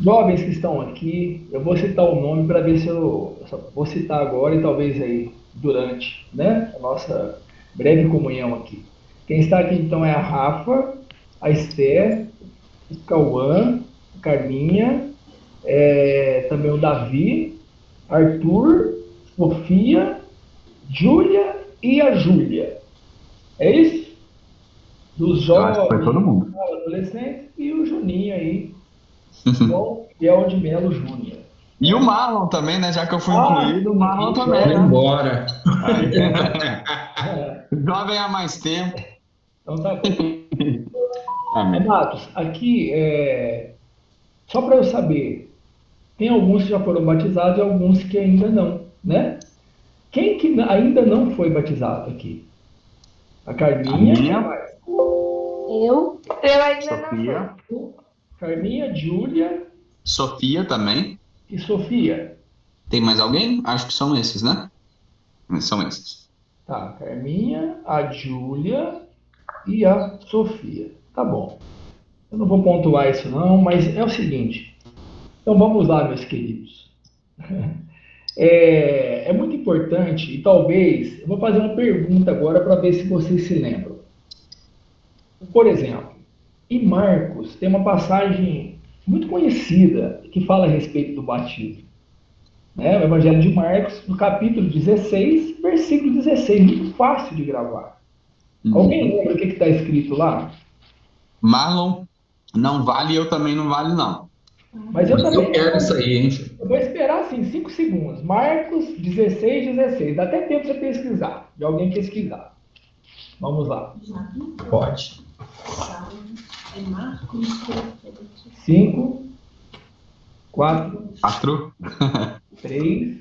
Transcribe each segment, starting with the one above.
Jovens que estão aqui, eu vou citar o nome para ver se eu só vou citar agora e talvez aí durante, né, a nossa breve comunhão aqui. Quem está aqui então é a Rafa, a Esther, o Cauã, a Carminha, também o Davi, Arthur, Sofia, Júlia e a Júlia. É isso? Dos Eu acho que foi todo jovens, mundo. adolescentes e o Juninho aí, João Miguel de Melo Júnior. E o Marlon também, né? Já que eu fui Ah, incluído, o sim, Marlon e também, Foi jovem. né? embora. Aí. É, Jovem há mais tempo. então tá bom. Amém. Amados, aqui, só para eu saber, tem alguns que já foram batizados e alguns que ainda não, né? Quem que ainda não foi batizado aqui? A A Carminha, quem minha, mais? Eu ainda não Sofia. fui. Carminha, Júlia Sofia também. e Sofia. Tem mais alguém? Acho que são esses, né? São esses. Tá, a Carminha, a Júlia e a Sofia. Tá bom. Eu não vou pontuar isso não, mas é o seguinte. Então vamos lá, meus queridos. É muito importante e talvez eu vou fazer uma pergunta agora para ver se vocês se lembram. Por exemplo, em Marcos tem uma passagem muito conhecida que fala a respeito do batismo. Né? O Evangelho de Marcos, no capítulo 16, versículo 16, muito fácil de gravar. Alguém Uhum. lembra o que está escrito lá? Marlon não vale, eu também não vale, não. Mas eu Mas eu também não quero vou. isso aí, hein, filho? Eu vou esperar assim 5 segundos. Marcos 16, 16. Dá até tempo de você pesquisar, de alguém pesquisar. Vamos lá. Pode. É Marcos. 5, 4, Quatro. 3,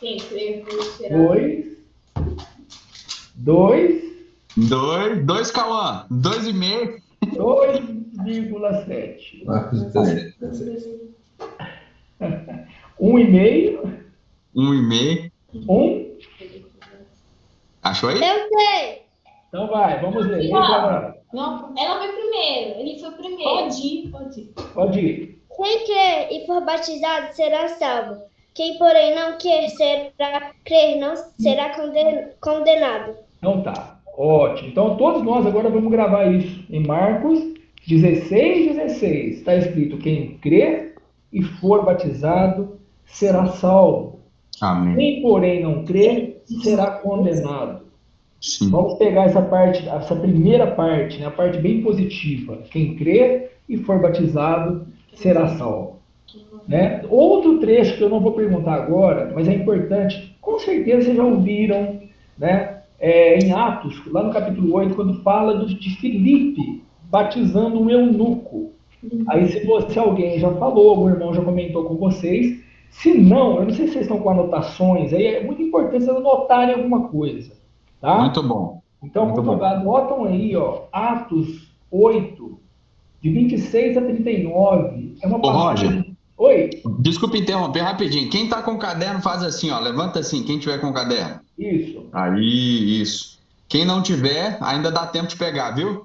Quem escreveu será 2, 2, Dois, Cauã. 2,5. 2,7. Marcos 17, 17. 1,5, 1,5. 1. Achou aí? Eu sei. Então vai, vamos ler. Não, ela foi primeiro. Ele foi primeiro. Pode ir, pode ir. Pode ir. Quem crer e for batizado será salvo. Quem, porém, não crer não será condenado. Então tá. Ótimo. Então todos nós agora vamos gravar isso. Em Marcos 16, 16. Está escrito: quem crer e for batizado será salvo. Amém. Quem, porém, não crer será condenado. Sim. Vamos pegar essa parte, essa primeira parte, né, a parte bem positiva. Quem crer e for batizado será salvo. Né? Outro trecho que eu não vou perguntar agora, mas é importante, com certeza vocês já ouviram, né, em Atos, lá no capítulo 8, quando fala de Filipe batizando um eunuco. Aí se alguém já falou, algum irmão já comentou com vocês, se não, eu não sei se vocês estão com anotações, aí é muito importante vocês anotarem alguma coisa. Tá? Muito bom. Então, Muito bom. anotam aí, ó, Atos 8, de 26 a 39. É uma Ô, Roger, passagem. Oi, desculpa interromper rapidinho. Quem tá com caderno faz assim, ó. Levanta assim, quem tiver com caderno. isso. Aí, isso. Quem não tiver, ainda dá tempo de pegar, viu?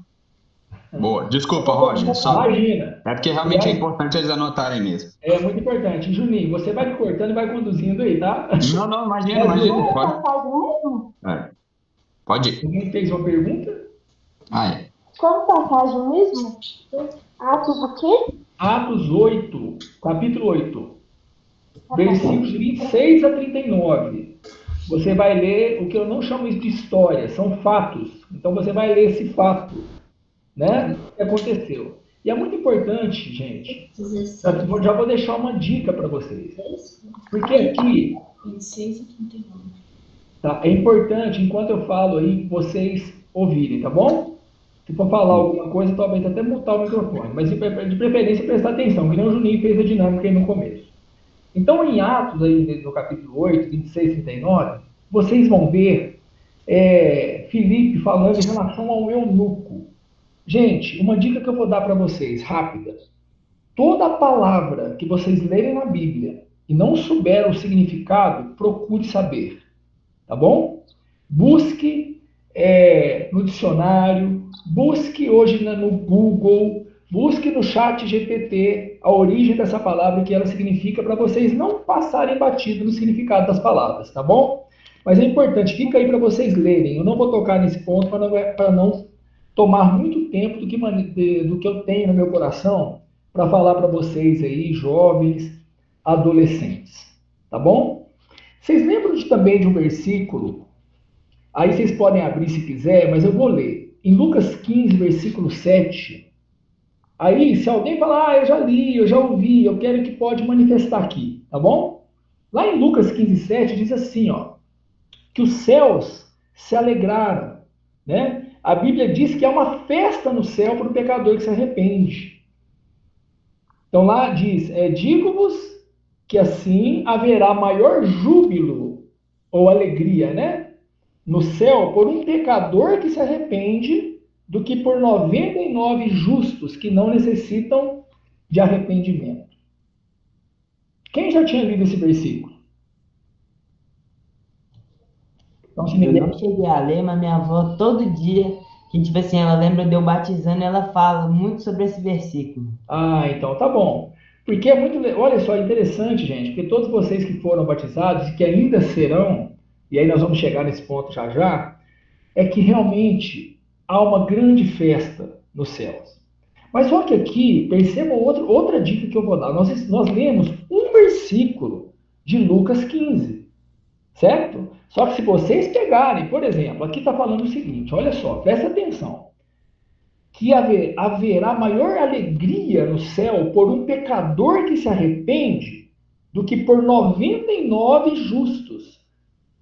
Boa. Desculpa, Roger. Só... Imagina. É porque realmente é Aliás, importante eles anotarem mesmo. é muito importante. Juninho, você vai cortando e vai conduzindo aí, tá? Não, imagina, Me ajuda. imagina. É. Pode ir. Alguém fez uma pergunta? Ah, é. Qual passagem mesmo? Atos o quê? Atos 8, capítulo 8, versículos de 26 a 39. Você vai ler o que eu não chamo isso de história, são fatos. Então você vai ler esse fato, né? O que aconteceu. E é muito importante, gente. Já vou deixar uma dica para vocês. Porque aqui 26 e 39. tá, é importante, enquanto eu falo aí, vocês ouvirem, tá bom? Se for falar alguma coisa, talvez até mutar o microfone. Mas de preferência prestar atenção, que nem o Juninho fez a dinâmica aí no começo. Então, em Atos, aí, no capítulo 8, 26 e 39, vocês vão ver Filipe falando em relação ao eunuco. Gente, uma dica que eu vou dar para vocês, rápida. Toda palavra que vocês lerem na Bíblia e não souber o significado, procure saber. Tá bom? Busque no dicionário, busque hoje no Google, Busque no chat GPT a origem dessa palavra e o que ela significa para vocês não passarem batido no significado das palavras, tá bom? Mas é importante, fica aí para vocês lerem. Eu não vou tocar nesse ponto para não tomar muito tempo do que eu tenho no meu coração para falar para vocês aí, jovens, adolescentes, tá bom? Vocês lembram também de um versículo? Aí vocês podem abrir se quiser, mas eu vou ler. Em Lucas 15, versículo 7. Aí, se alguém falar, eu já li, eu já ouvi, eu quero que pode manifestar aqui, tá bom? Lá em Lucas 15, 7 diz assim, ó, que os céus se alegraram, né? A Bíblia diz que há uma festa no céu para o pecador que se arrepende. Então lá diz, digo-vos que assim haverá maior júbilo ou alegria, né? No céu por um pecador que se arrepende do que por 99 justos que não necessitam de arrependimento. Quem já tinha lido esse versículo? Então, se Eu não cheguei a ler, mas minha avó, todo dia, que tipo assim, ela lembra de eu batizando, ela fala muito sobre esse versículo. Ah, então tá bom. Porque é muito, olha só, interessante, gente, porque todos vocês que foram batizados e que ainda serão, e aí nós vamos chegar nesse ponto já já, é que realmente há uma grande festa nos céus. Mas só que aqui, percebam outra dica que eu vou dar. Nós lemos um versículo de Lucas 15, certo? Só que se vocês pegarem, por exemplo, aqui está falando o seguinte, olha só, presta atenção. Que haverá maior alegria no céu por um pecador que se arrepende do que por 99 justos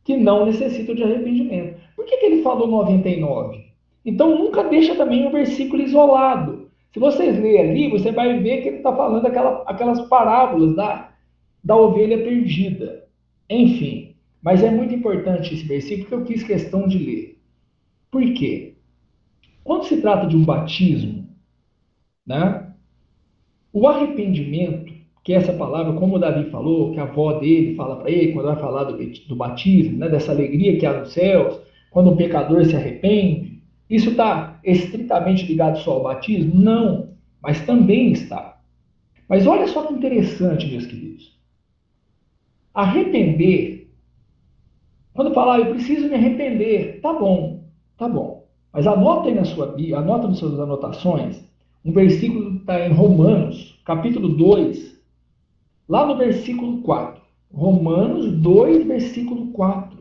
que não necessitam de arrependimento. Por que ele falou 99? Então nunca deixa também um versículo isolado. Se vocês lerem ali, você vai ver que ele está falando aquelas parábolas da ovelha perdida. Enfim, mas é muito importante esse versículo que eu fiz questão de ler. Por quê? Quando se trata de um batismo, né, o arrependimento, que é essa palavra, como o Davi falou, que a avó dele fala para ele, quando vai falar do batismo, né, dessa alegria que há nos céus, quando um pecador se arrepende, isso está estritamente ligado só ao batismo? Não, mas também está. Mas olha só que interessante, meus queridos. Arrepender, quando falar, eu preciso me arrepender, tá bom, tá bom. Mas anota aí na sua Bíblia, anota nas suas anotações, um versículo que está em Romanos, capítulo 2, lá no versículo 4. Romanos 2, versículo 4.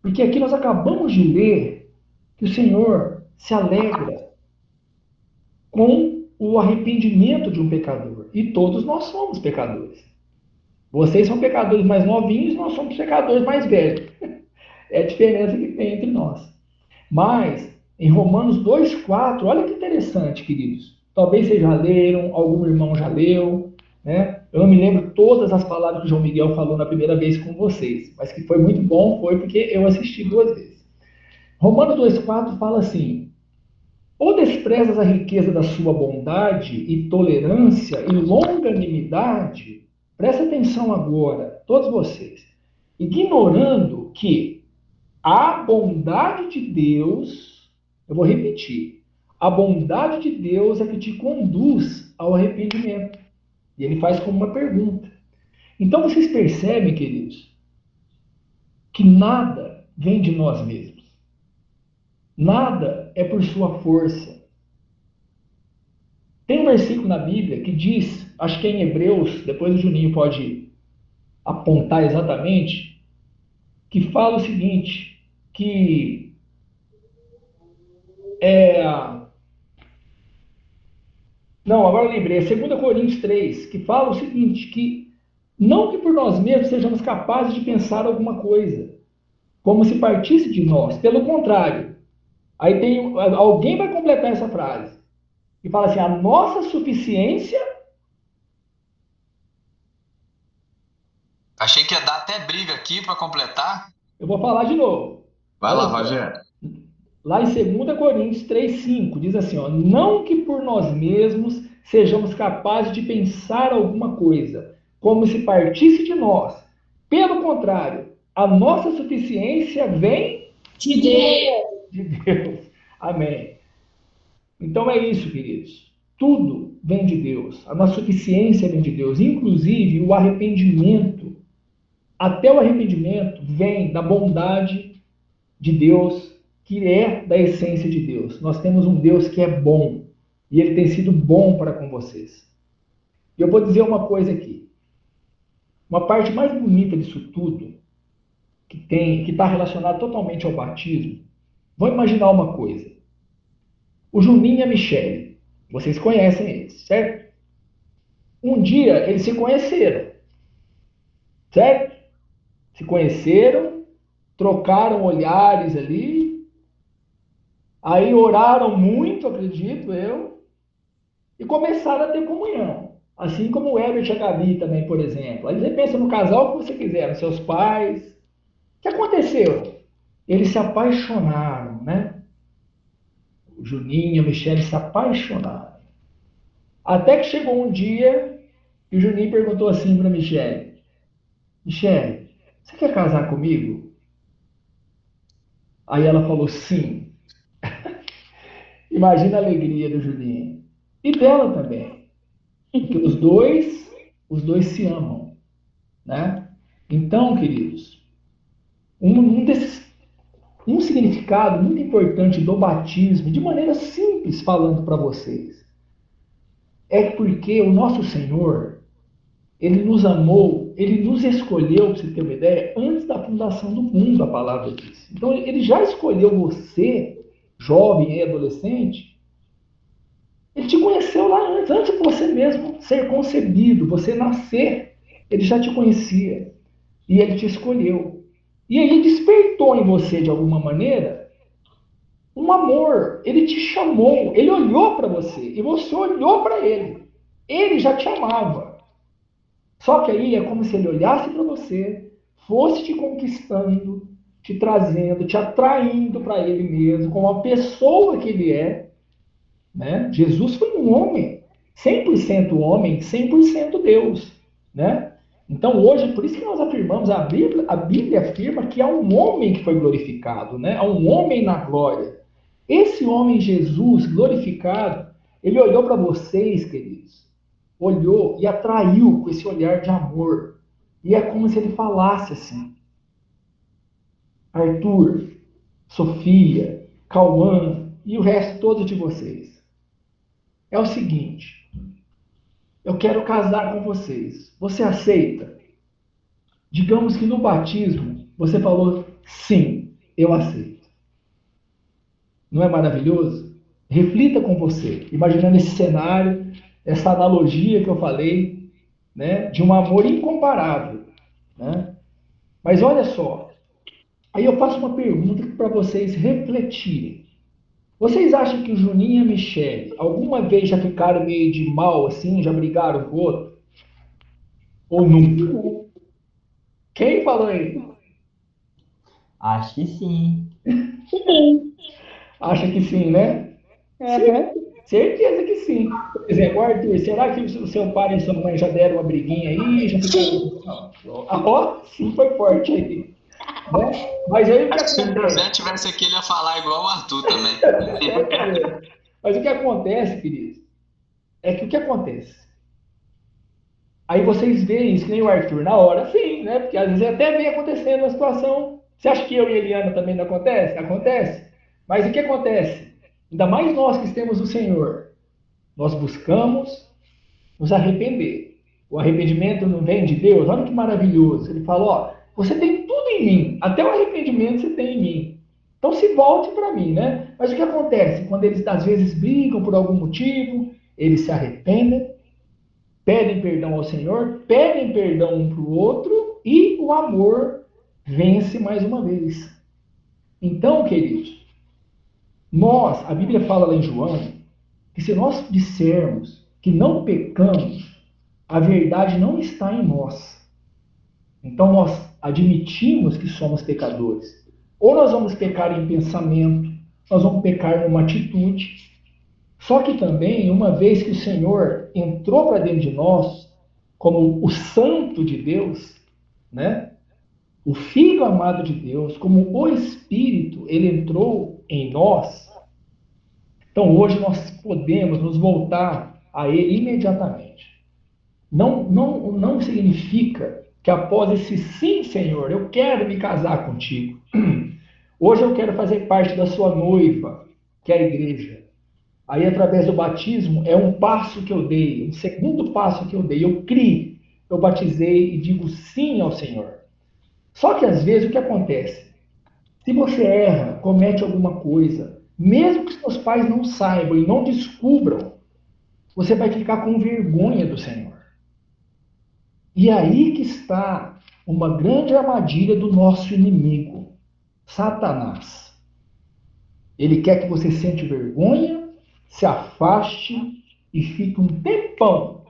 Porque aqui nós acabamos de ler que o Senhor se alegra com o arrependimento de um pecador. E todos nós somos pecadores. Vocês são pecadores mais novinhos, nós somos pecadores mais velhos. É a diferença que tem entre nós. Mas, em Romanos 2,4, olha que interessante, queridos. Talvez vocês já leram, algum irmão já leu, né? Eu não me lembro todas as palavras que o João Miguel falou na primeira vez com vocês, mas que foi muito bom, foi porque eu assisti 2 vezes. Romanos 2,4 fala assim: ou desprezas a riqueza da sua bondade e tolerância e longanimidade, presta atenção agora, todos vocês, ignorando que a bondade de Deus, eu vou repetir, a bondade de Deus é que te conduz ao arrependimento. E ele faz como uma pergunta. Então vocês percebem, queridos, que nada vem de nós mesmos. Nada é por sua força. Tem um versículo na Bíblia que diz, acho que é em Hebreus, depois o Juninho pode apontar exatamente, que fala o seguinte, que Não, agora eu lembrei, é 2 Coríntios 3, que fala o seguinte, que não que por nós mesmos sejamos capazes de pensar alguma coisa, como se partisse de nós, pelo contrário. Aí alguém vai completar essa frase, e fala assim, a nossa suficiência... Achei que ia dar até briga aqui para completar. Eu vou falar de novo. Vai Olha lá, só. Rogério. Lá em 2 Coríntios 3,5, diz assim, ó, não que por nós mesmos sejamos capazes de pensar alguma coisa, como se partisse de nós. Pelo contrário, a nossa suficiência vem De Deus. de Deus. Amém. Então é isso, queridos. tudo vem de Deus. A nossa suficiência vem de Deus. Inclusive, o arrependimento, até o arrependimento, vem da bondade de Deus, que é da essência de Deus. Nós temos um Deus que é bom. E Ele tem sido bom para com vocês. E eu vou dizer uma coisa aqui. Uma parte mais bonita disso tudo, que está relacionada totalmente ao batismo, vamos imaginar uma coisa. O Juninho e a Michele, vocês conhecem eles, certo? Um dia eles se conheceram, certo? Se conheceram, trocaram olhares ali, aí oraram muito, acredito eu, e começaram a ter comunhão. Assim como o Herbert e a Gabi também, por exemplo. Aí você pensa no casal que você quiser, nos seus pais. O que aconteceu? Eles se apaixonaram, né? O Juninho e a Michele se apaixonaram. Até que chegou um dia e o Juninho perguntou assim para a Michele: Michele, você quer casar comigo? Aí ela falou sim. Imagina a alegria do Juninho. E dela também. Porque os dois se amam, né? Então, queridos, um significado muito importante do batismo, de maneira simples falando para vocês, é porque o nosso Senhor, Ele nos amou, Ele nos escolheu, para você ter uma ideia, antes da fundação do mundo, a palavra diz. Então, Ele já escolheu você, jovem e adolescente, Ele te conheceu lá antes de você mesmo ser concebido, você nascer, Ele já te conhecia e Ele te escolheu. E Ele despertou em você, de alguma maneira, um amor. Ele te chamou, Ele olhou para você e você olhou para Ele. Ele já te amava. Só que aí é como se Ele olhasse para você, fosse te conquistando, te trazendo, te atraindo para Ele mesmo, como a pessoa que Ele é. Né? Jesus foi um homem, 100% homem, 100% Deus. Né? Então hoje, por isso que nós afirmamos, a Bíblia afirma que há um homem que foi glorificado, né? Há um homem na glória. Esse homem Jesus glorificado, ele olhou para vocês, queridos, olhou e atraiu com esse olhar de amor. E é como se ele falasse assim: Arthur, Sofia, Cauã e o resto todo de vocês. É o seguinte, eu quero casar com vocês. Você aceita? Digamos que no batismo você falou sim, eu aceito. Não é maravilhoso? Reflita com você, imaginando esse cenário, essa analogia que eu falei, né, de um amor incomparável. Né? Mas olha só, aí eu faço uma pergunta para vocês refletirem. Vocês acham que o Juninho e a Michele alguma vez já ficaram meio de mal assim, já brigaram com o outro? Ou nunca? Quem falou aí? Acho que sim. Sim. Acha que sim, né? Certeza que sim. Por exemplo, Arthur, será que o seu pai e sua mãe já deram uma briguinha aí? Já ficaram... Não. Ah, ó, sim, foi forte aí. Né? Mas aí o que Se o acontece? José tivesse aqui, ele ia falar igual o Arthur também. Mas o que acontece, queridos, é que o que acontece? Aí vocês veem isso, que nem o Arthur, na hora, sim, né? Porque às vezes até vem acontecendo uma situação. Você acha que eu e a Eliana também não acontece? Acontece. Mas o que acontece? Ainda mais nós que temos o Senhor, nós buscamos nos arrepender. O arrependimento não vem de Deus? Olha que maravilhoso. Ele fala, ó, você tem tudo em mim, até o arrependimento você tem em mim. Então se volte para mim, né? Mas o que acontece? Quando eles às vezes brigam por algum motivo, eles se arrependem, pedem perdão ao Senhor, pedem perdão um para o outro e o amor vence mais uma vez. Então, queridos, a Bíblia fala lá em João, que se nós dissermos que não pecamos, a verdade não está em nós. Então nós admitimos que somos pecadores. Ou nós vamos pecar em pensamento, nós vamos pecar numa atitude. Só que também, uma vez que o Senhor entrou para dentro de nós, como o Santo de Deus, né? O Filho amado de Deus, como o Espírito, ele entrou em nós, Então hoje nós podemos nos voltar a Ele imediatamente. Não significa que após esse sim, Senhor, eu quero me casar contigo. Hoje eu quero fazer parte da sua noiva, que é a igreja. Aí, através do batismo, é um passo que eu dei, um segundo passo que eu dei. Eu criei, eu batizei e digo sim ao Senhor. Só que, às vezes, o que acontece? Se você erra, comete alguma coisa, mesmo que seus pais não saibam e não descubram, você vai ficar com vergonha do Senhor. E aí que está uma grande armadilha do nosso inimigo, Satanás. Ele quer que você sente vergonha, se afaste e fique um tempão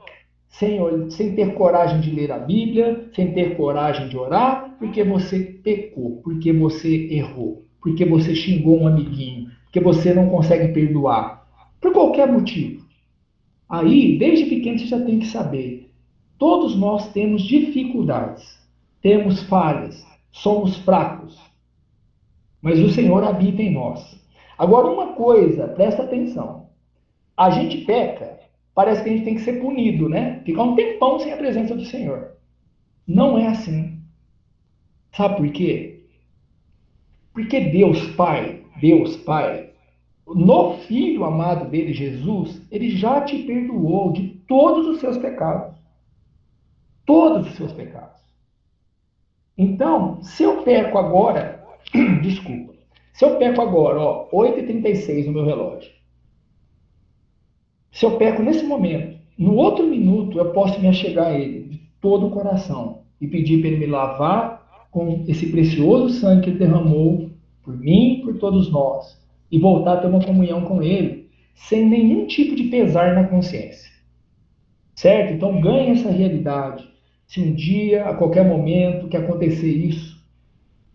sem ter coragem de ler a Bíblia, sem ter coragem de orar, porque você pecou, porque você errou, porque você xingou um amiguinho, porque você não consegue perdoar, por qualquer motivo. Aí, desde pequeno, você já tem que saber, todos nós temos dificuldades, temos falhas, somos fracos, mas o Senhor habita em nós. Agora, uma coisa, presta atenção. A gente peca, parece que a gente tem que ser punido, né? Ficar um tempão sem a presença do Senhor. Não é assim. Sabe por quê? Porque Deus Pai, no Filho amado dele, Jesus, ele já te perdoou de todos os seus pecados. Todos os seus pecados. Então, se eu peco agora, desculpa, se eu peco agora, ó, 8h36 no meu relógio, se eu peco nesse momento, no outro minuto eu posso me achegar a Ele de todo o coração e pedir para Ele me lavar com esse precioso sangue que Ele derramou por mim e por todos nós e voltar a ter uma comunhão com Ele sem nenhum tipo de pesar na consciência. Certo? Então ganhe essa realidade. Se um dia, a qualquer momento que acontecer isso,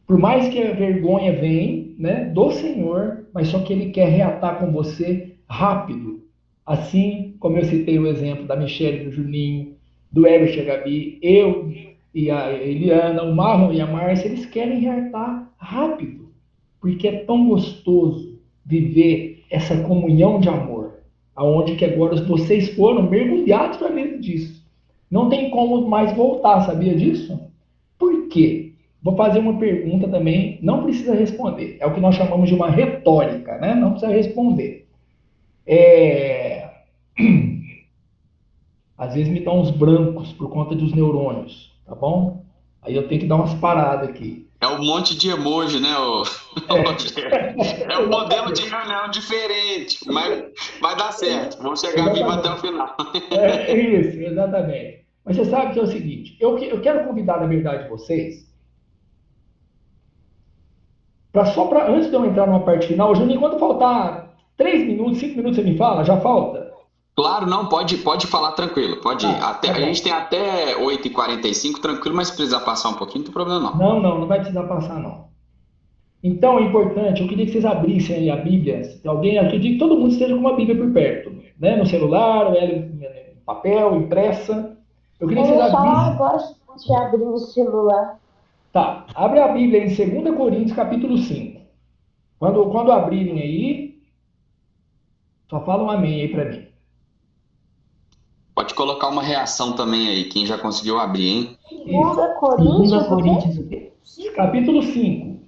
por mais que a vergonha venha, né, do Senhor, mas só que Ele quer reatar com você rápido. Assim como eu citei o exemplo da Michelle, do Juninho, do Herbert e a Gabi, eu e a Eliana, o Marlon e a Márcia, eles querem reatar rápido, porque é tão gostoso viver essa comunhão de amor, aonde que agora vocês foram mergulhados para dentro disso. Não tem como mais voltar, sabia disso? Por quê? Vou fazer uma pergunta também, não precisa responder. É o que nós chamamos de uma retórica, né? Não precisa responder. Às vezes me dá uns brancos por conta dos neurônios, tá bom? Aí eu tenho que dar umas paradas aqui. É um monte de emoji, né? É um modelo de reunião diferente, mas vai dar certo. Vamos chegar vivo até o final. É isso, exatamente. Mas você sabe que é o seguinte, eu quero convidar, na verdade, vocês, antes de eu entrar numa parte final, Juninho, quando faltar 3 minutos, 5 minutos, você me fala? Já falta? Claro, não, pode falar tranquilo. Pode ir. A gente tem até 8h45, tranquilo, mas se precisar passar um pouquinho, não tem problema não. Não vai precisar passar, não. Então é importante, eu queria que vocês abrissem aí a Bíblia. Alguém, acredita que todo mundo esteja com uma Bíblia por perto, né? No celular, ou em papel, impressa. Eu queria que vocês abrissem. Gosto de abrir no celular. Tá, abre a Bíblia em 2 Coríntios, capítulo 5. Quando abrirem aí, só fala um amém aí para mim. Pode colocar uma reação também aí, quem já conseguiu abrir, hein? 2 Coríntios, 2 Coríntios, o quê? Capítulo 5.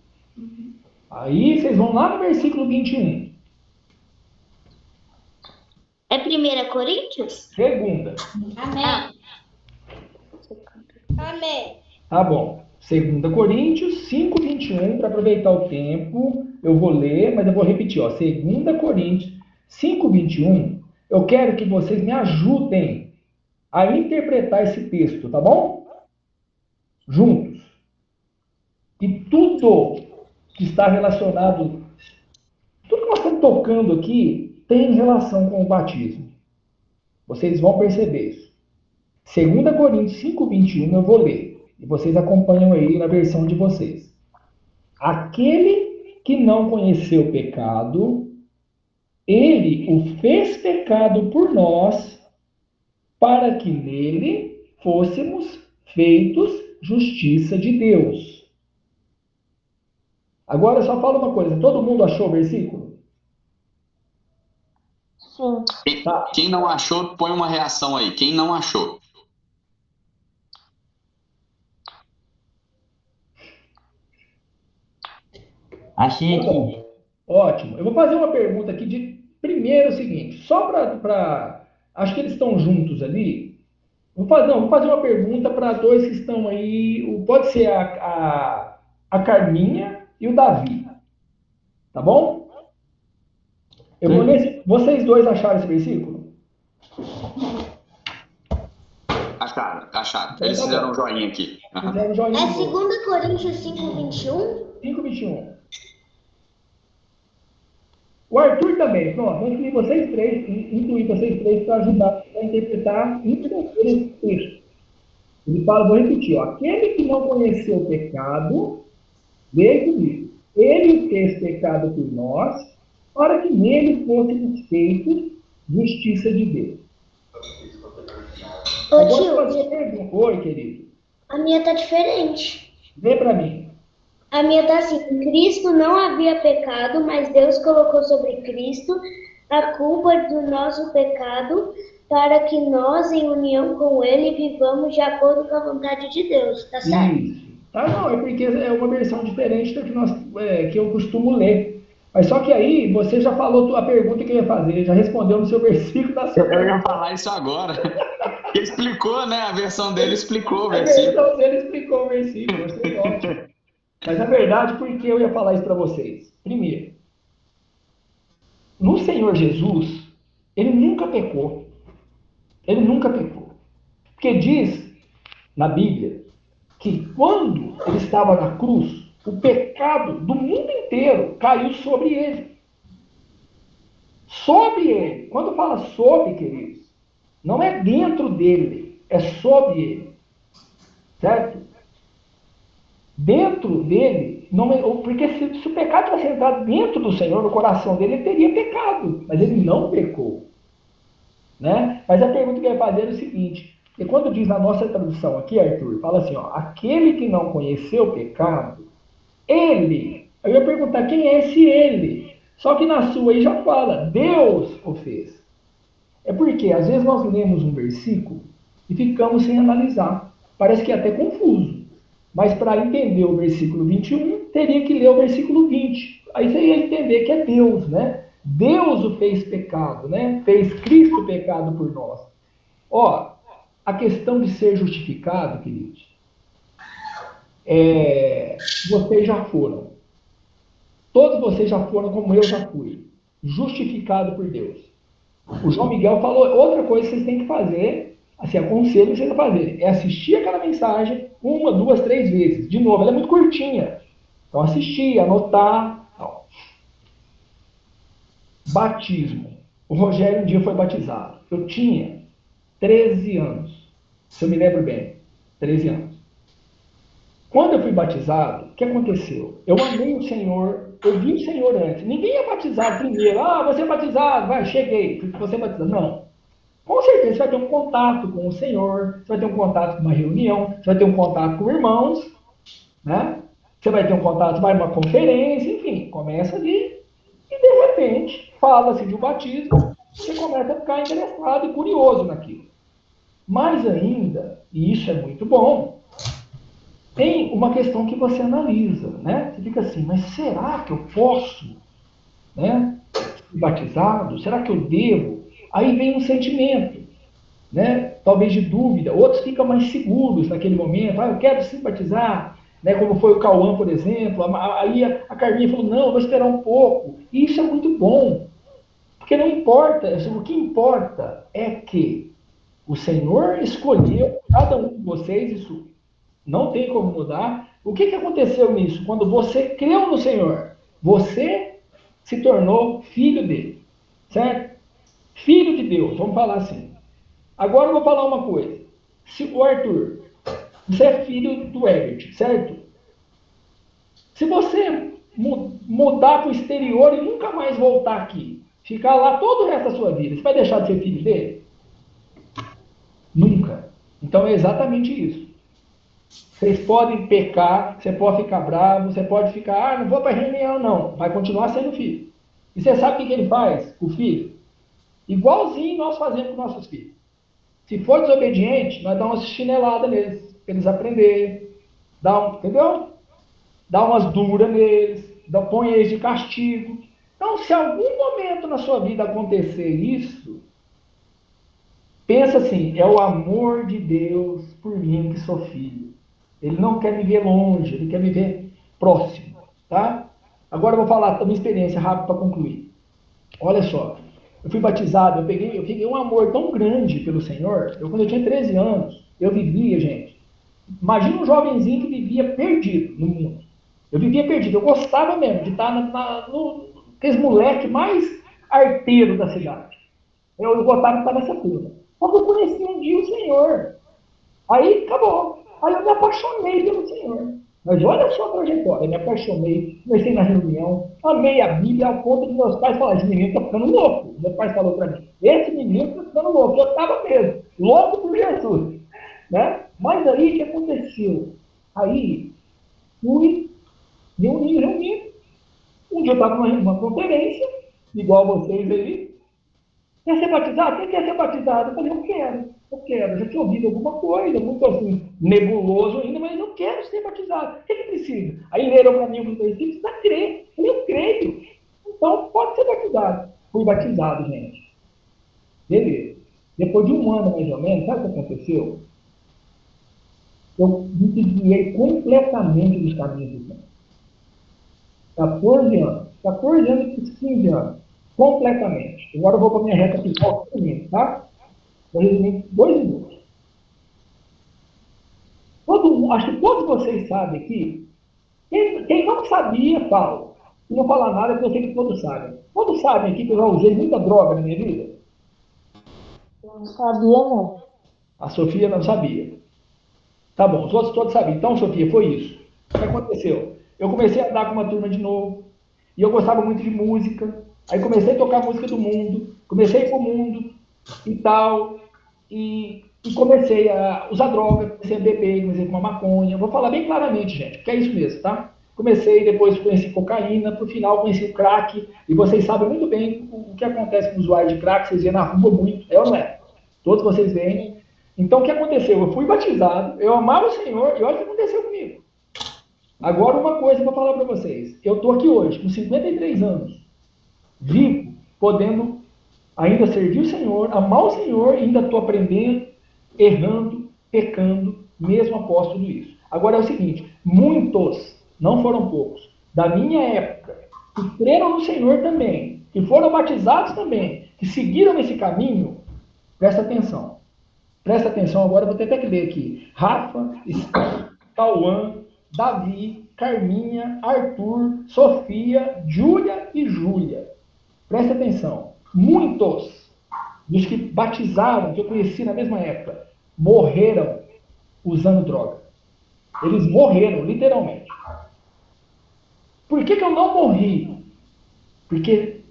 Aí vocês vão lá no versículo 21. É 1 Coríntios? Segunda. Amém. Amém. Tá bom. 2 Coríntios 5, 21, para aproveitar o tempo, eu vou ler, mas eu vou repetir, ó. 2 Coríntios 5, 21, eu quero que vocês me ajudem a interpretar esse texto, tá bom? Juntos. E tudo que está relacionado, tudo que nós estamos tocando aqui, tem relação com o batismo. Vocês vão perceber isso. 2 Coríntios 5, 21, eu vou ler. E vocês acompanham aí na versão de vocês. Aquele que não conheceu o pecado, ele o fez pecado por nós, para que nele fôssemos feitos justiça de Deus. Agora só fala uma coisa, todo mundo achou o versículo? Sim. Quem não achou, põe uma reação aí. Quem não achou? Achei Tá bom. aqui. Ótimo. Eu vou fazer uma pergunta aqui de primeiro o seguinte, só para. Acho que eles estão juntos ali. Vou fazer uma pergunta para dois que estão aí. Pode ser a Carminha e o Davi. Tá bom? Eu vou vocês dois acharam esse versículo? Acharam. Então Eles tá fizeram bom. um joinha aqui. Aham. Fizeram joinha É de novo. 2 Coríntios 5:21? 5:21. O Arthur também. Pronto, vou incluir vocês três para ajudar a interpretar e entender esse texto. Ele fala, vou repetir, ó, aquele que não conheceu o pecado, veio comigo. Ele fez pecado por nós, para que nele fôssemos feitos justiça de Deus. Ô Agora eu tio, vou fazer uma pergunta. Oi, querido. a minha tá diferente. Vê para mim. A minha tá assim, em Cristo não havia pecado, mas Deus colocou sobre Cristo a culpa do nosso pecado para que nós, em união com Ele, vivamos de acordo com a vontade de Deus. Tá certo? Isso. Tá, não, é porque é uma versão diferente da que eu costumo ler. Mas só que aí você já falou a pergunta que eu ia fazer, já respondeu no seu versículo da sua. Eu ia falar isso agora. Ele explicou, né? A versão dele explicou o A versículo. versão dele explicou o versículo, achei ótimo. Mas na verdade, por que eu ia falar isso para vocês? Primeiro, no Senhor Jesus, ele nunca pecou. Ele nunca pecou. Porque diz na Bíblia que quando ele estava na cruz, o pecado do mundo inteiro caiu sobre ele. Sobre ele. Quando fala sobre, queridos, não é dentro dele, é sobre ele. Certo? Dentro dele, não é, porque se o pecado tivesse entrado dentro do Senhor, no coração dele, ele teria pecado, mas ele não pecou. Né? Mas a pergunta que eu ia fazer é o seguinte, porque quando diz na nossa tradução aqui, Arthur, fala assim, ó, aquele que não conheceu o pecado, ele, eu ia perguntar quem é esse ele, só que na sua aí já fala, Deus o fez. É porque às vezes nós lemos um versículo e ficamos sem analisar, parece que é até confuso. Mas para entender o versículo 21, teria que ler o versículo 20. Aí você ia entender que é Deus, né? Deus o fez pecado, né? Fez Cristo pecado por nós. Ó, a questão de ser justificado, queridos, vocês já foram. Todos vocês já foram como eu já fui. Justificado por Deus. O João Miguel falou, outra coisa que vocês têm que fazer, assim, aconselho vocês a fazerem, é assistir aquela mensagem 1, 2, 3 vezes. De novo, ela é muito curtinha. Então, assistir, anotar. Tal. Batismo. O Rogério um dia foi batizado. Eu tinha 13 anos. Se eu me lembro bem. 13 anos. Quando eu fui batizado, o que aconteceu? Eu amei o Senhor, eu vi o Senhor antes. Ninguém é batizado primeiro. Ah, você é batizado, vai, cheguei. Você é batizado. Não. Com certeza você vai ter um contato com o Senhor, você vai ter um contato com uma reunião, você vai ter um contato com irmãos, né? Você vai ter um contato, vai numa conferência, enfim, começa ali e de repente fala-se de um batismo, você começa a ficar interessado e curioso naquilo. Mais ainda, e isso é muito bom, tem uma questão que você analisa, né? Você fica assim, mas será que eu posso, né, ser batizado? Será que eu devo? Aí vem um sentimento, né? Talvez de dúvida. Outros ficam mais seguros naquele momento. Ah, eu quero sim batizar, né? Como foi o Cauã, por exemplo. Aí a Carminha falou, não, eu vou esperar um pouco. E isso é muito bom, porque não importa. O que importa é que o Senhor escolheu cada um de vocês, isso não tem como mudar. O que aconteceu nisso? Quando você creu no Senhor, você se tornou filho dele, certo? Filho de Deus, vamos falar assim. Agora eu vou falar uma coisa. Se o Arthur, você é filho do Herbert, certo? Se você mudar para o exterior e nunca mais voltar aqui, ficar lá todo o resto da sua vida, você vai deixar de ser filho dele? Nunca. Então é exatamente isso. Vocês podem pecar, você pode ficar bravo, você pode ficar, não vou para a reunião, não. Vai continuar sendo filho. E você sabe o que ele faz, o filho? Igualzinho nós fazemos com nossos filhos. Se for desobediente, nós damos uma chinelada neles, para eles aprenderem. Entendeu? Dá umas duras neles, põe eles de castigo. Então, se algum momento na sua vida acontecer isso, pensa assim, é o amor de Deus por mim que sou filho. Ele não quer me ver longe, ele quer me ver próximo, tá? Agora eu vou falar da minha experiência rápida para concluir. Olha só, eu fui batizado, eu peguei um amor tão grande pelo Senhor. Quando eu tinha 13 anos, eu vivia, gente. Imagina um jovenzinho que vivia perdido no mundo. Eu vivia perdido, eu gostava mesmo de estar aqueles moleque mais arteiro da cidade. Eu gostava de estar nessa turma. Só que eu conheci um dia o Senhor. Aí acabou. Aí eu me apaixonei pelo Senhor. Mas olha só a trajetória, eu me apaixonei, comecei na reunião, amei a Bíblia, ao ponto de meus pais falarem, esse menino está ficando louco. Meu pai falou para mim, esse menino está ficando louco. Eu estava mesmo, louco por Jesus. Né? Mas aí o que aconteceu? Aí fui reunindo. Um dia eu estava numa conferência, igual vocês aí. Quer ser batizado? Quem quer ser batizado? Eu falei, eu quero. Já tinha ouvido alguma coisa, muito assim, nebuloso ainda, mas eu quero ser batizado. O que precisa? Aí leram para mim o que precisa crer. Eu falei, eu creio. Então, pode ser batizado. Fui batizado, gente. Beleza. Depois de um ano, mais ou menos, sabe o que aconteceu? Eu me desviei completamente dos caminhos do Senhor. 14 anos e 15 anos. Completamente. Agora eu vou para a minha reta final, tá? Vou resumir em 2 minutos. Acho que todos vocês sabem aqui, quem não sabia, Paulo, se não falar nada, eu sei que todos sabem. Todos sabem aqui que eu já usei muita droga na minha vida? Não sabia, não. A Sofia não sabia. Tá bom, os outros todos sabiam. Então, Sofia, foi isso. O que aconteceu? Eu comecei a andar com uma turma de novo, e eu gostava muito de música. Aí comecei a tocar música do mundo, comecei a ir pro mundo e tal, e comecei a usar droga, comecei a beber, comecei a fumar maconha. Vou falar bem claramente, gente, porque é isso mesmo, tá? Comecei, depois conheci cocaína, por final conheci o crack, e vocês sabem muito bem o que acontece com o usuário de crack, vocês veem na rua muito, é ou não é? Todos vocês veem. Então o que aconteceu? Eu fui batizado, eu amava o Senhor, e olha o que aconteceu comigo. Agora uma coisa para falar para vocês, eu estou aqui hoje, com 53 anos, vivo, podendo ainda servir o Senhor, amar o Senhor, e ainda estou aprendendo, errando, pecando, mesmo após tudo isso. Agora é o seguinte, muitos, não foram poucos, da minha época, que creram no Senhor também, que foram batizados também, que seguiram esse caminho, presta atenção. Presta atenção, agora eu vou ter até que ler aqui. Rafa, Cauã, Davi, Carminha, Arthur, Sofia, Júlia e Júlia. Presta atenção. Muitos dos que batizaram, que eu conheci na mesma época, morreram usando droga. Eles morreram, literalmente. Por que eu não morri? Porque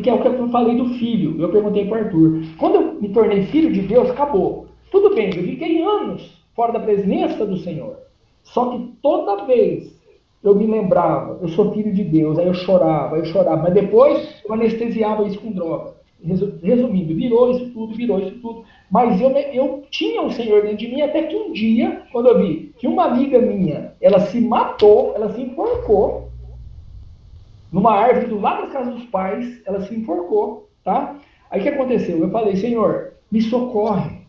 é o que eu falei do filho. Eu perguntei para o Arthur. Quando eu me tornei filho de Deus, acabou. Tudo bem, eu fiquei anos fora da presença do Senhor. Só que toda vez eu me lembrava, eu sou filho de Deus, aí eu chorava, mas depois eu anestesiava isso com droga. Resumindo, virou isso tudo. Mas eu tinha o Senhor dentro de mim, até que um dia, quando eu vi que uma amiga minha, ela se matou, ela se enforcou, numa árvore do lado das casas dos pais, ela se enforcou, tá? Aí o que aconteceu? Eu falei, Senhor, me socorre.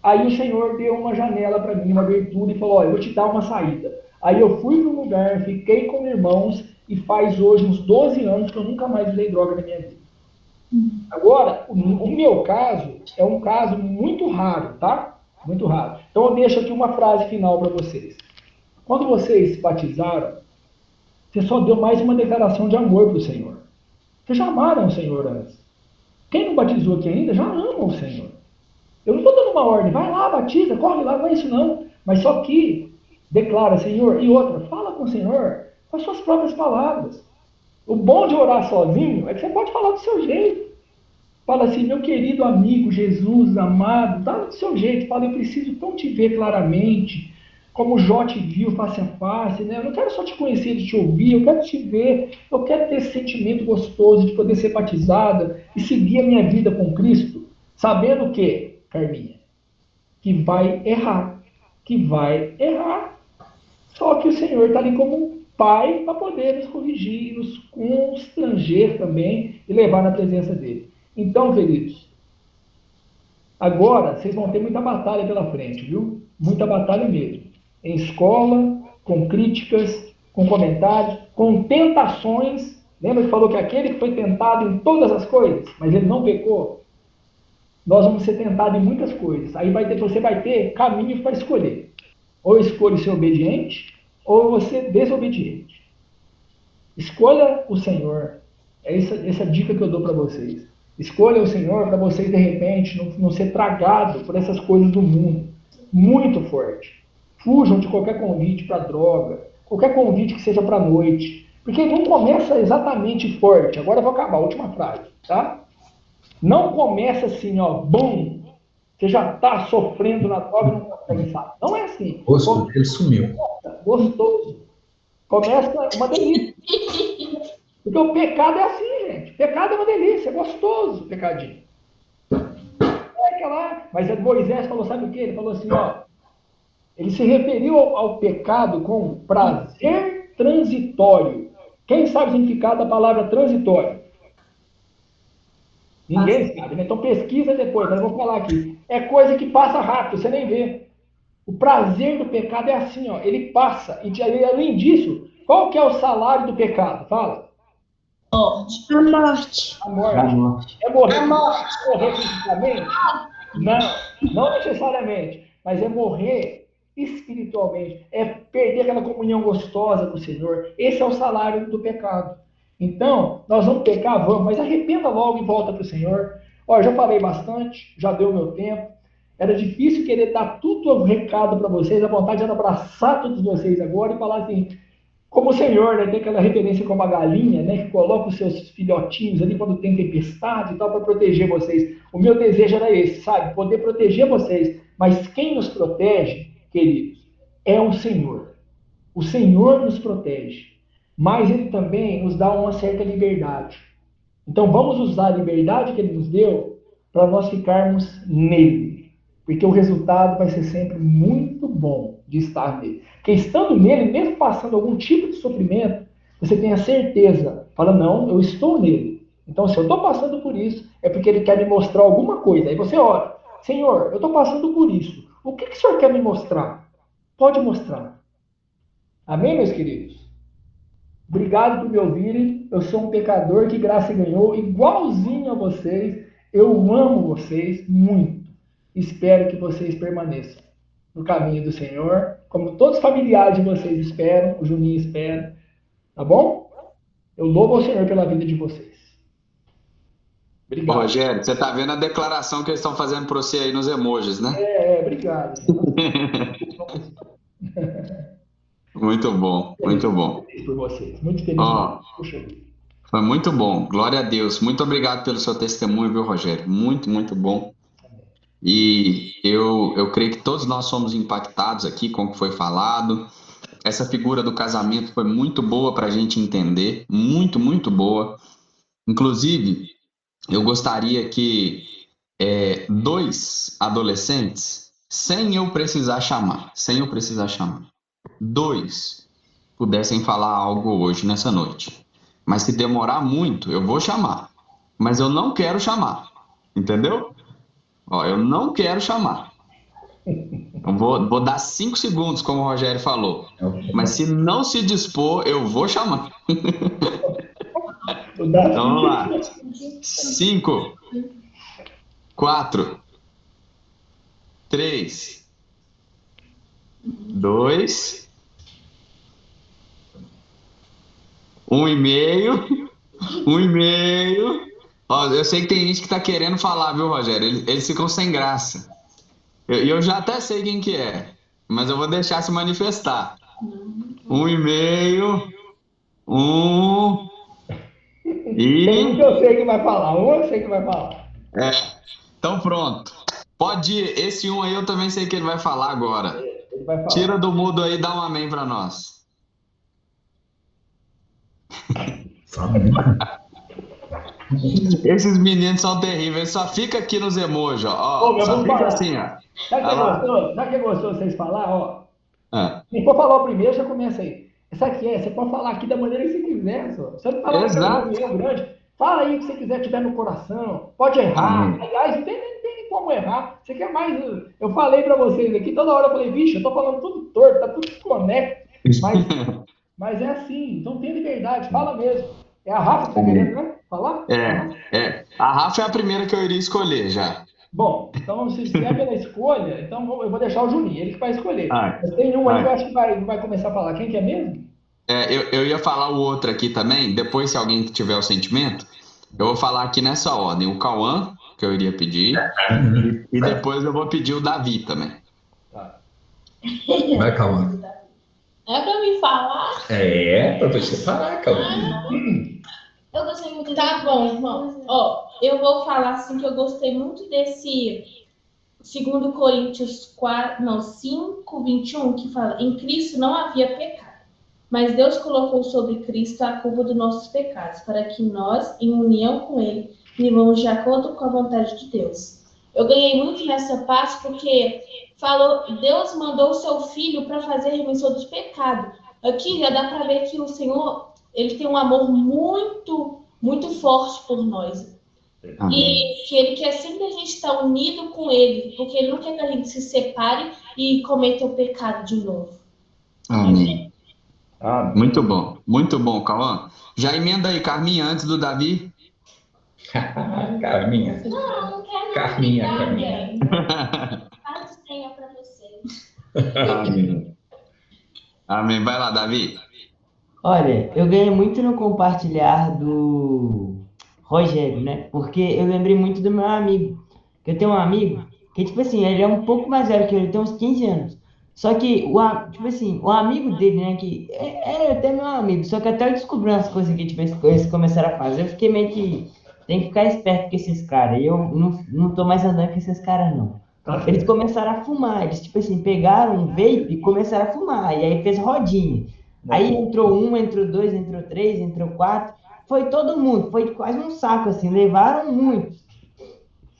Aí o Senhor deu uma janela para mim, uma abertura, e falou, olha, eu vou te dar uma saída. Aí eu fui para um lugar, fiquei com irmãos, e faz hoje uns 12 anos que eu nunca mais usei droga na minha vida. Agora, o meu caso é um caso muito raro, tá? Muito raro. Então eu deixo aqui uma frase final para vocês. Quando vocês se batizaram, você só deu mais uma declaração de amor para o Senhor. Vocês já amaram o Senhor antes. Quem não batizou aqui ainda, já ama o Senhor. Eu não estou dando uma ordem, vai lá, batiza, corre lá, não é isso não. Mas só que declara, Senhor, e outra, fala com o Senhor com as suas próprias palavras. O bom de orar sozinho é que você pode falar do seu jeito. Fala assim, meu querido amigo Jesus, amado, dá do seu jeito. Fala, eu preciso tão te ver claramente. como Jó te viu face a face, né? Eu não quero só te conhecer, de te ouvir, eu quero te ver, eu quero ter esse sentimento gostoso de poder ser batizada e seguir a minha vida com Cristo, sabendo o quê, Carminha? Que vai errar, que vai errar. Só que o Senhor está ali como um pai para poder nos corrigir, nos constranger também e levar na presença dele. Então, queridos, agora vocês vão ter muita batalha pela frente, viu? Muita batalha mesmo. Em escola, com críticas, com comentários, com tentações. Lembra que falou que aquele que foi tentado em todas as coisas, mas ele não pecou? Nós vamos ser tentados em muitas coisas. Aí você vai ter caminhos para escolher. Ou escolha ser obediente, ou você desobediente. Escolha o Senhor. É essa dica que eu dou para vocês. Escolha o Senhor para vocês, de repente, não ser tragado por essas coisas do mundo. Muito forte. Fujam de qualquer convite para droga, qualquer convite que seja para a noite. Porque não começa exatamente forte. Agora eu vou acabar a última frase, tá? Não começa assim, ó, bum, você já está sofrendo na droga e não consegue sair. Não é assim. O rosto dele sumiu. Gostoso. Começa uma delícia. Porque o pecado é assim, gente. O pecado é uma delícia, é gostoso o pecadinho. Mas Moisés falou, sabe o quê? Ele falou assim, ó. Ele se referiu ao pecado com prazer transitório. Quem sabe o significado da palavra transitório? Ninguém sabe, né? Então pesquisa depois, mas eu vou falar aqui. É coisa que passa rápido, você nem vê. O prazer do pecado é assim, ó. Ele passa. E além disso, qual que é o salário do pecado? Fala. Morte. A morte. A morte. A morte. É morrer. A morte. Morrer fisicamente? Não necessariamente. Mas é morrer espiritualmente. É perder aquela comunhão gostosa com o Senhor. Esse é o salário do pecado. Então, nós vamos pecar, vamos, mas arrependa logo e volta para o Senhor. Olha, já falei bastante, já deu meu tempo. Era difícil querer dar tudo o recado para vocês, a vontade era abraçar todos vocês agora e falar assim, como o Senhor, né, tem aquela referência como a galinha, né, que coloca os seus filhotinhos ali quando tem tempestade e tal, para proteger vocês. O meu desejo era esse, sabe? Poder proteger vocês. Mas quem nos protege, queridos, é o Senhor. O Senhor nos protege. Mas Ele também nos dá uma certa liberdade. Então vamos usar a liberdade que Ele nos deu para nós ficarmos nele. Porque o resultado vai ser sempre muito bom de estar nele. Porque estando nele, mesmo passando algum tipo de sofrimento, você tem a certeza, fala, não, eu estou nele. Então, se eu estou passando por isso, é porque ele quer me mostrar alguma coisa. Aí você ora, Senhor, eu estou passando por isso. O que o Senhor quer me mostrar? Pode mostrar. Amém, meus queridos? Obrigado por me ouvirem. Eu sou um pecador que graça ganhou, igualzinho a vocês. Eu amo vocês muito. Espero que vocês permaneçam no caminho do Senhor, como todos os familiares de vocês esperam, o Juninho espera, tá bom? Eu louvo ao Senhor pela vida de vocês. Obrigado. Ô, Rogério, você tá vendo a declaração que eles estão fazendo para você aí nos emojis, né? Obrigado. Muito bom, muito bom. Muito feliz por vocês, muito feliz. Puxa vida. Foi muito bom, glória a Deus. Muito obrigado pelo seu testemunho, viu, Rogério? Muito, muito bom. E eu creio que todos nós somos impactados aqui com o que foi falado. Essa figura do casamento foi muito boa para a gente entender, muito, muito boa. Inclusive, eu gostaria que 2 adolescentes, sem eu precisar chamar, 2 pudessem falar algo hoje, nessa noite. Mas se demorar muito, eu vou chamar. Mas eu não quero chamar, entendeu? Ó, eu não quero chamar. Eu vou dar 5 segundos, como o Rogério falou. Mas se não se dispor, eu vou chamar. Então vamos lá. 5, 4, 3, 2, 1,5. 1,5. Ó, eu sei que tem gente que tá querendo falar, viu, Rogério? Eles ficam sem graça. Eu já até sei quem que é, mas eu vou deixar se manifestar. 1,5. 1. Tem um que eu sei que vai falar, eu sei que vai falar. Então pronto. Pode ir. Esse 1 aí eu também sei que ele vai falar agora. Ele vai falar. Tira do mudo aí e dá um amém para nós. Esses meninos são terríveis, só fica aqui nos emojis, ó. Mas Só vamos fica falar. assim, ó. Sabe o que Olha é lá. gostoso? Sabe o que é gostoso vocês falar, ó? Ah, Se for falar o primeiro, já começa aí. Sabe o que é? Você pode falar aqui da maneira que você quiser, só. Você não falar que é uma exato. reunião grande. Fala aí o que você quiser, tiver no coração. Pode errar. Amém. Aliás, não tem como errar. Você quer mais. Eu falei pra vocês aqui, toda hora eu falei, vixe, eu tô falando tudo torto, tá tudo desconecto. Mas é assim, então tem liberdade, fala mesmo. É a Rafa que tá querendo, né? Falar? A Rafa é a primeira que eu iria escolher já. Bom, então se é pela escolha, então eu vou deixar o Juninho, ele que vai escolher. Ai, Mas tem um aí que eu ai. acho que vai começar a falar. Quem que é mesmo? Eu ia falar o outro aqui também, depois se alguém tiver o sentimento, eu vou falar aqui nessa ordem. O Cauã, que eu iria pedir, e depois eu vou pedir o Davi também. Tá. Vai, calma. É pra me falar? Pra você parar, calma. Eu gostei muito. Tá bom, irmão. Ó, eu vou falar assim que eu gostei muito desse 2 Coríntios 5, 21, que fala: em Cristo não havia pecado, mas Deus colocou sobre Cristo a culpa dos nossos pecados, para que nós, em união com Ele, vivamos de acordo com a vontade de Deus. Eu ganhei muito nessa parte porque Deus mandou o seu Filho para fazer a remissão dos pecados. Aqui já dá para ver que o Senhor, ele tem um amor muito, muito forte por nós. Amém. E que ele quer sempre a gente estar unido com ele, porque ele não quer que a gente se separe e cometa o pecado de novo. Amém. Amém. Muito bom, Cauã. Já emenda aí, Carminha, antes do Davi. Carminha. Não quero. Carminha. Paz tenha para vocês. Amém. Amém. Vai lá, Davi. Olha, eu ganhei muito no compartilhar do Rogério, né? Porque eu lembrei muito do meu amigo. Que eu tenho um amigo que, tipo assim, ele é um pouco mais velho que eu, ele tem uns 15 anos. Só que, tipo assim, o amigo dele, né? Que era até meu amigo. Só que até eu descobri umas coisas que, tipo, eles começaram a fazer. Eu fiquei meio que. Tem que ficar esperto com esses caras. E eu não tô mais andando com esses caras, não. Tá Eles certo. começaram a fumar. Eles, tipo assim, pegaram um vape e começaram a fumar. E aí fez rodinha. Aí entrou um, entrou dois, entrou três, entrou quatro. Foi todo mundo, foi quase um saco, assim, levaram muito.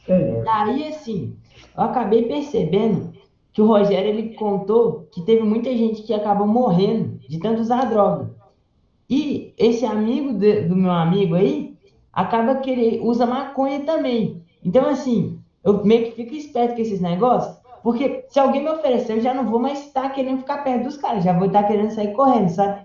Senhor. Daí, assim, eu acabei percebendo que o Rogério, ele contou que teve muita gente que acabou morrendo de tanto usar droga. E esse amigo do meu amigo aí, acaba que ele usa maconha também. Então, assim, eu meio que fico esperto com esses negócios, porque se alguém me oferecer, eu já não vou mais estar querendo ficar perto dos caras, já vou estar querendo sair correndo, sabe?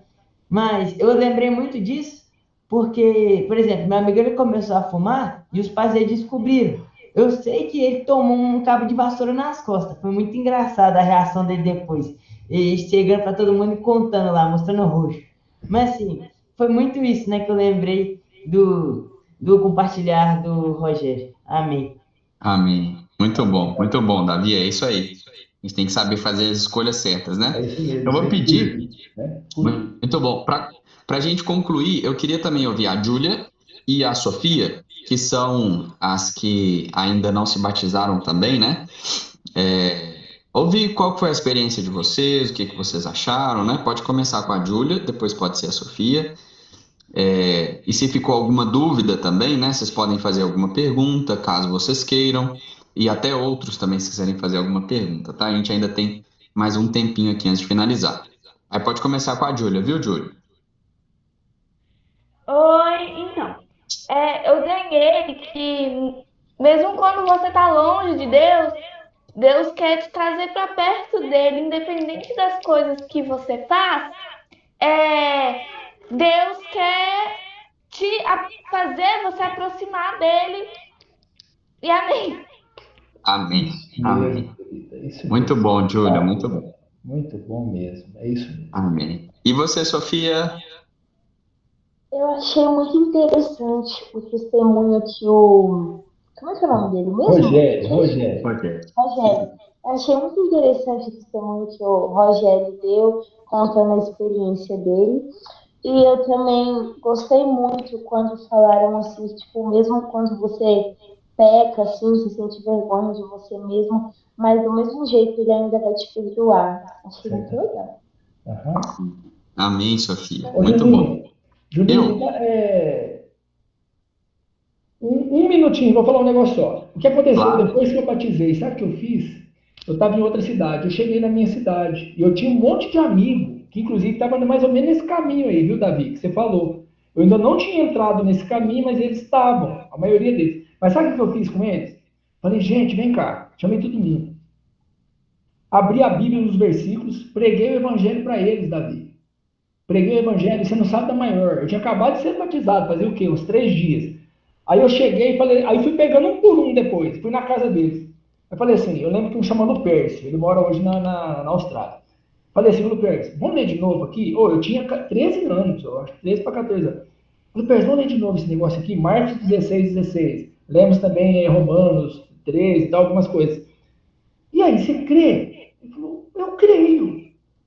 Mas eu lembrei muito disso, porque, por exemplo, meu amigo ele começou a fumar e os pais dele descobriram. Eu sei que ele tomou um cabo de vassoura nas costas. Foi muito engraçado a reação dele depois. E chegando para todo mundo e contando lá, mostrando o roxo. Mas assim, foi muito isso, né, que eu lembrei do compartilhar do Rogério. Amém. Amém. Muito bom, Davi. É isso aí. A gente tem que saber fazer as escolhas certas, né? É isso mesmo. Eu vou pedir. Né? Muito bom. Para a gente concluir, eu queria também ouvir a Júlia e a Sofia, que são as que ainda não se batizaram também, né? Ouvir qual foi a experiência de vocês, o que vocês acharam, né? Pode começar com a Júlia, depois pode ser a Sofia. E se ficou alguma dúvida também, né? Vocês podem fazer alguma pergunta, caso vocês queiram, e até outros também, se quiserem fazer alguma pergunta, tá? A gente ainda tem mais um tempinho aqui antes de finalizar. Aí pode começar com a Júlia, viu, Júlia? Oi, então. Eu ganhei que, mesmo quando você está longe de Deus, Deus quer te trazer para perto dele, independente das coisas que você faz. Deus quer fazer você aproximar dele. E amém. Amém. Amém. Isso Muito mesmo. bom, Júlia, muito bom. Muito bom mesmo. É isso mesmo. Amém. E você, Sofia? Eu achei muito interessante o testemunho que o. Como é que é o nome dele mesmo? Rogério. Rogério. Eu achei muito interessante o testemunho que o Rogério deu, contando a experiência dele. E eu também gostei muito quando falaram assim, tipo, mesmo quando você peca, assim, se sente vergonha de você mesmo, mas do mesmo jeito ele ainda vai te perdoar. Achei muito legal. Aham. Amém, Sofia. Ô, Muito bom. Juninho, Eu? um minutinho, vou falar um negócio só. O que aconteceu Claro. depois que eu batizei, sabe o que eu fiz? Eu estava em outra cidade, eu cheguei na minha cidade, e eu tinha um monte de amigo, que inclusive estava mais ou menos nesse caminho aí, viu, Davi, que você falou. Eu ainda não tinha entrado nesse caminho, mas eles estavam, a maioria deles. Mas sabe o que eu fiz com eles? Falei, gente, vem cá, chamei todo mundo. Abri a Bíblia nos versículos, preguei o evangelho para eles, Davi. Preguei o evangelho, você não sabe da maior. Eu tinha acabado de ser batizado, fazia o quê? Uns 3 dias. Aí eu cheguei e falei, aí fui pegando um por um depois, fui na casa deles. Eu falei assim, eu lembro que um chamado Pércio, ele mora hoje na Austrália. Falei assim, ô Pércio, vamos ler de novo aqui? Ô, eu tinha 13 anos, eu acho, 13 para 14 anos. Falei, Pércio, vamos ler de novo esse negócio aqui? Marcos 16, 16. Lemos também Romanos 13 e tal, algumas coisas. E aí, você crê? Ele falou, eu creio.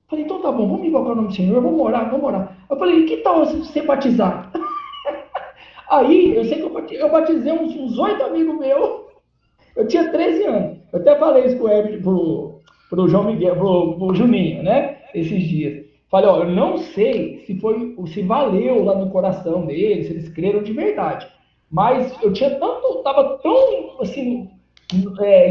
Falei, então tá bom, vamos invocar o nome do Senhor, vamos orar, vamos orar. Eu falei, que tal você batizar? Aí, eu sei que eu batizei uns 8 amigos meus. Eu tinha 13 anos. Eu até falei isso pro João Miguel, pro Juninho, né? Esses dias. Falei, ó, eu não sei se valeu lá no coração deles, se eles creram de verdade. Mas eu tava tão, assim,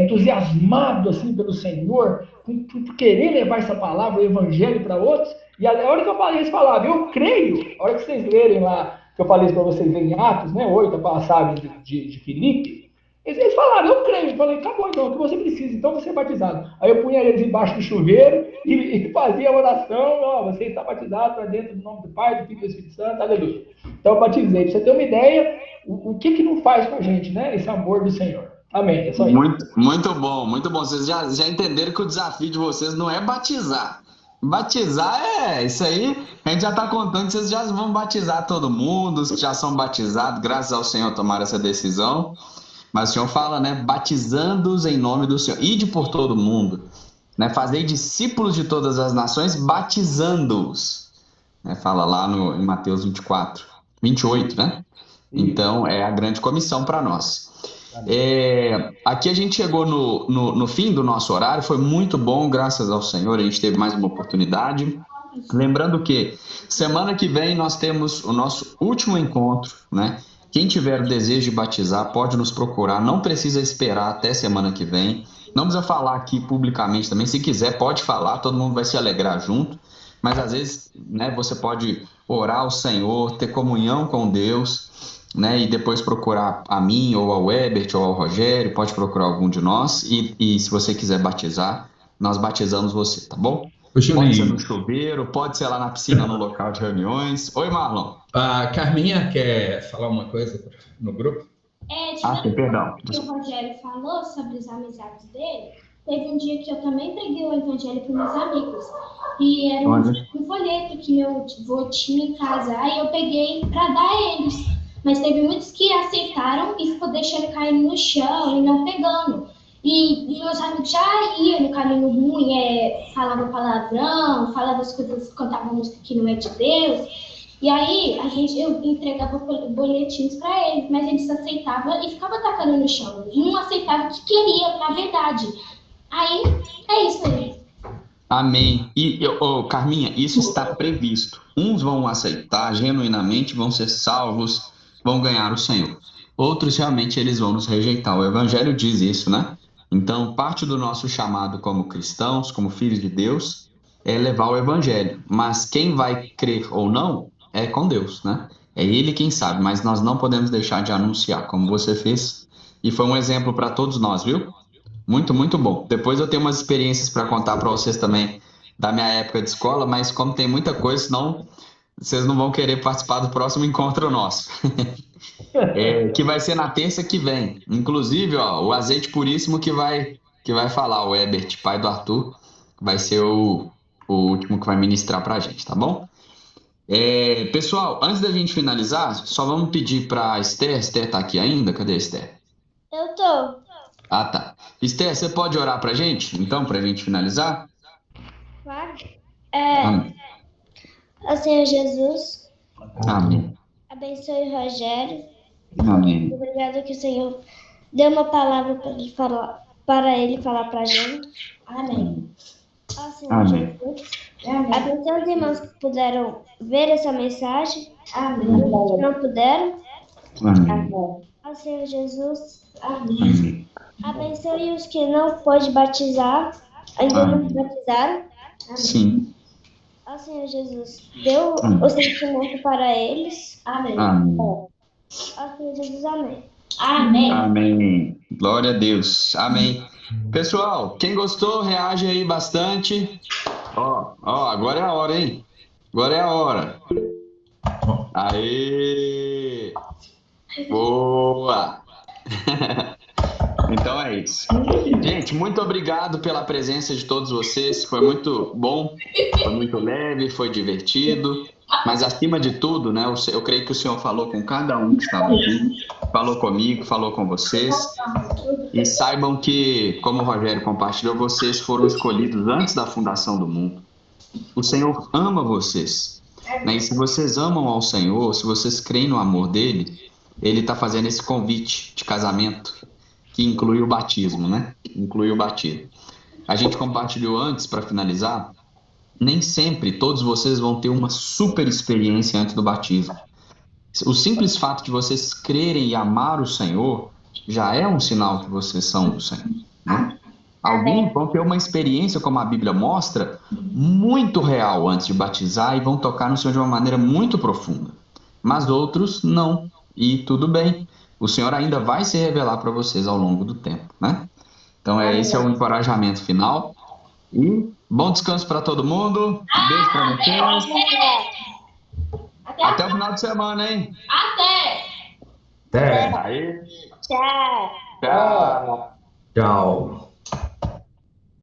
entusiasmado, assim, pelo Senhor, por querer levar essa palavra, o evangelho para outros. E a hora que eu falei isso, falava, eu creio. A hora que vocês lerem lá, que eu falei isso para vocês em Atos, né? 8, a passagem de Filipe, eles falaram, eu creio. Eu falei, acabou então, o que você precisa, então você é batizado. Aí eu punha eles embaixo do chuveiro e fazia a oração, ó, você está batizado para dentro do nome do Pai, do Filho e do Espírito Santo, aleluia. Então eu batizei. Para você ter uma ideia, o que não faz com a gente, né? Esse amor do Senhor. Amém, é só isso. Muito bom, muito bom. Vocês já entenderam que o desafio de vocês não é batizar. Batizar é isso aí. A gente já está contando que vocês já vão batizar todo mundo, os que já são batizados, graças ao Senhor tomaram essa decisão. Mas o Senhor fala, né? Batizando-os em nome do Senhor. Ide por todo mundo, né? Fazei discípulos de todas as nações, batizando-os. Né? Fala lá em Mateus 24, 28, né? Então, é a grande comissão para nós. Aqui a gente chegou no fim do nosso horário, foi muito bom, graças ao Senhor, a gente teve mais uma oportunidade. Lembrando que semana que vem nós temos o nosso último encontro, né? Quem tiver o desejo de batizar pode nos procurar, não precisa esperar até semana que vem. Não precisa falar aqui publicamente também, se quiser pode falar, todo mundo vai se alegrar junto. Mas às vezes, né, você pode orar ao Senhor, ter comunhão com Deus, né, e depois procurar a mim, ou ao Ebert, ou ao Rogério, pode procurar algum de nós, e se você quiser batizar, nós batizamos você, tá bom? Pode ser no chuveiro, pode ser lá na piscina, no local de reuniões. Oi, Marlon. A Carminha quer falar uma coisa no grupo? Sim, perdão. Que o Rogério falou sobre as amizades dele. Teve um dia que eu também preguei o evangelho para meus amigos. E era um folheto que meu avô tinha em casa. Aí eu peguei para dar a eles. Mas teve muitos que aceitaram e ficou deixando cair no chão e não pegando. E meus amigos já iam no caminho ruim, falavam palavrão, falavam as coisas, cantavam música que não é de Deus. E aí eu entregava boletins para eles, mas eles aceitavam e ficavam atacando no chão. E não aceitavam o que queria, na verdade. Aí, é isso aí. Amém. E, Carminha, isso está previsto. Uns vão aceitar genuinamente, vão ser salvos, vão ganhar o Senhor. Outros, realmente, eles vão nos rejeitar. O Evangelho diz isso, né? Então, parte do nosso chamado como cristãos, como filhos de Deus, é levar o Evangelho. Mas quem vai crer ou não é com Deus, né? É Ele quem sabe, mas nós não podemos deixar de anunciar, como você fez. E foi um exemplo para todos nós, viu? Muito, muito bom. Depois eu tenho umas experiências para contar para vocês também da minha época de escola, mas como tem muita coisa, senão vocês não vão querer participar do próximo encontro nosso. Que vai ser na terça que vem. Inclusive, ó, o Azeite Puríssimo que vai falar, o Ebert, pai do Arthur, vai ser o último que vai ministrar para a gente, tá bom? Pessoal, antes da gente finalizar, só vamos pedir para a Esther. Esther tá aqui ainda? Cadê a Esther? Eu tô. Ah, tá. Esther, você pode orar pra gente, então, pra gente finalizar? Claro. Amém. Senhor Jesus, Amém. abençoe o Rogério. Amém. Obrigado que o Senhor dê uma palavra para ele falar para a gente. Amém. Ó Senhor Amém. Jesus, Amém. abençoe os irmãos que puderam ver essa mensagem, Amém. os que não puderam. Amém. Ó Senhor Jesus, Amém. abençoe os que não pôde batizar, ainda não Amém. batizaram. Sim. Ó Senhor Jesus, dê o sentimento para eles. Amém. Amém. Ó Senhor Jesus, amém. Amém. Amém. Glória a Deus. Amém. Pessoal, quem gostou, reage aí bastante. Agora é a hora, hein? Agora é a hora. Aê! Boa! Então é isso. Gente, muito obrigado pela presença de todos vocês. Foi muito bom, foi muito leve, foi divertido. Mas acima de tudo, né? Eu creio que o Senhor falou com cada um que estava aqui, falou comigo, falou com vocês. E saibam que, como o Rogério compartilhou, vocês foram escolhidos antes da fundação do mundo. O Senhor ama vocês, né? E se vocês amam ao Senhor, se vocês creem no amor dele, ele está fazendo esse convite de casamento, que inclui o batismo, né? Inclui o batismo. A gente compartilhou antes, para finalizar, nem sempre todos vocês vão ter uma super experiência antes do batismo. O simples fato de vocês crerem e amar o Senhor já é um sinal que vocês são do Senhor, né? Alguns vão ter uma experiência, como a Bíblia mostra, muito real antes de batizar e vão tocar no Senhor de uma maneira muito profunda. Mas outros não. E tudo bem. O Senhor ainda vai se revelar para vocês ao longo do tempo, né? Então, esse é o encorajamento final. E bom descanso para todo mundo. Beijo para vocês. Até o final de semana, hein? Até. Até. Aí. Tchau. Tchau. Tchau.